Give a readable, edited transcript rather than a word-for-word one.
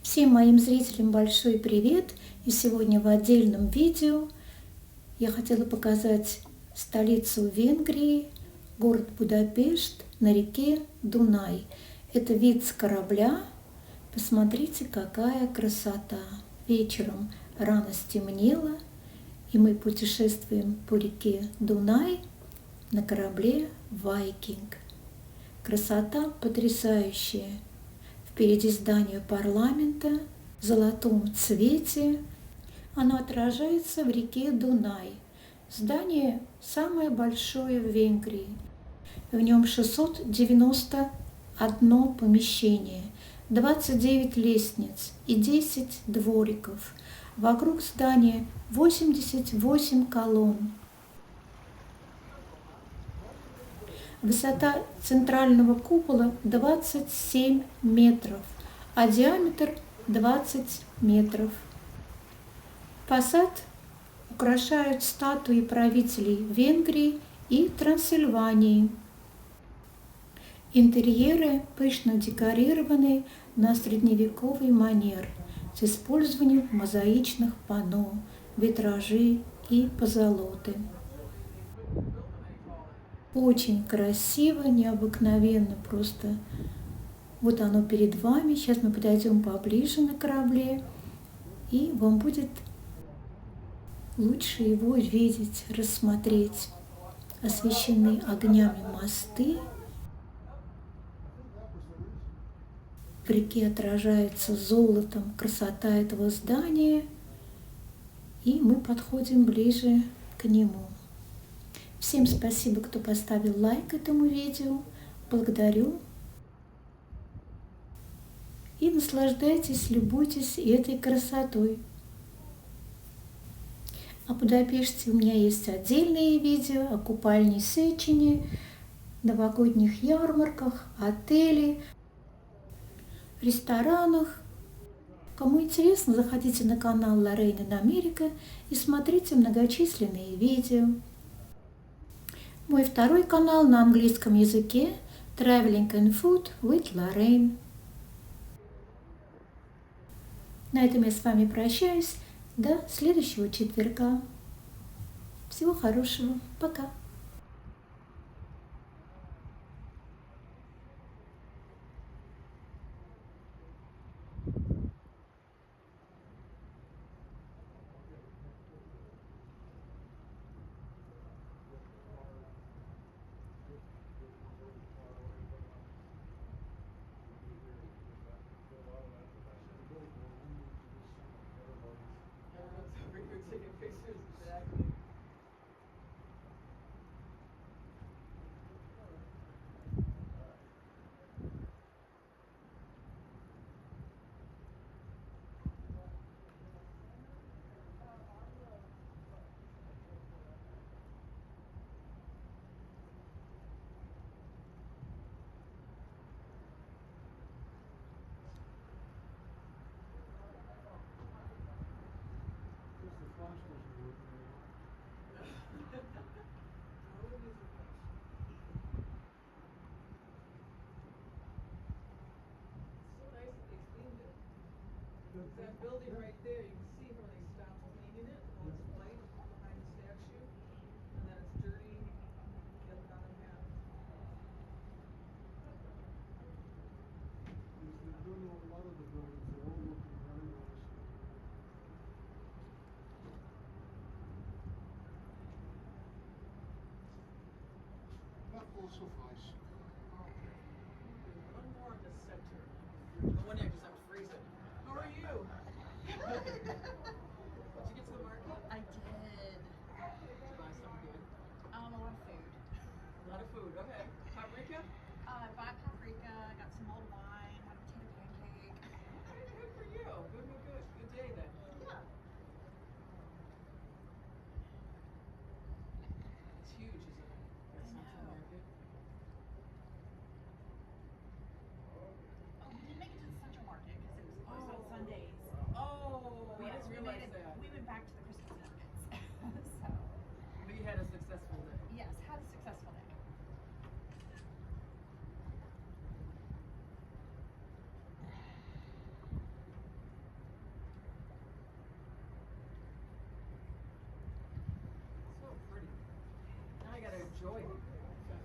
Всем моим зрителям большой привет! И сегодня в отдельном видео я хотела показать столицу Венгрии, город Будапешт на реке Дунай. Это вид с корабля. Посмотрите, какая красота! Вечером рано стемнело, и мы путешествуем по реке Дунай на корабле VIKING. Красота потрясающая! Впереди здание Парламента в золотом цвете. Оно отражается в реке Дунай. Здание самое большое в Венгрии. В нем 691 помещение, 29 лестниц и 10 двориков. Вокруг здания 88 колонн. Высота центрального купола 27 метров, а диаметр 20 метров. Фасад украшают статуи правителей Венгрии и Трансильвании. Интерьеры пышно декорированы на средневековый манер с использованием мозаичных панно, витражей и позолоты. Очень красиво, необыкновенно просто. Вот оно перед вами. Сейчас мы подойдем поближе на корабле, и вам будет лучше его видеть, рассмотреть. Освещены огнями мосты. В реке отражается золотом красота этого здания, и мы подходим ближе к нему. Всем спасибо, кто поставил лайк этому видео. Благодарю. И наслаждайтесь, любуйтесь этой красотой. О Будапеште у меня есть отдельные видео о купальне Сечени, новогодних ярмарках, отеле, ресторанах. Кому интересно, заходите на канал Лорейн Америка и смотрите многочисленные видео. Мой второй канал на английском языке Traveling and Food with Lorraine. На этом я с вами прощаюсь. До следующего четверга. Всего хорошего. Пока. Taking pictures, exactly. That building right there, you can see where they stopped cleaning it, all it's white behind the statue, and then it's dirty, the bottom half. They're doing a lot of the buildings, they're all looking very nice. That will suffice. One more in the center. The one there, because I'm freezing. How are you? Did you get to the market? I did. Did you buy something good? A lot of food. A lot of food, okay. Paprika? I bought paprika, got some mulled wine, had a potato pancake. Okay, good for you. Good, good, good. Good day then. Yeah. It's huge, isn't it? That Central know. Market. Oh, we did make it to the Central Market. enjoy it.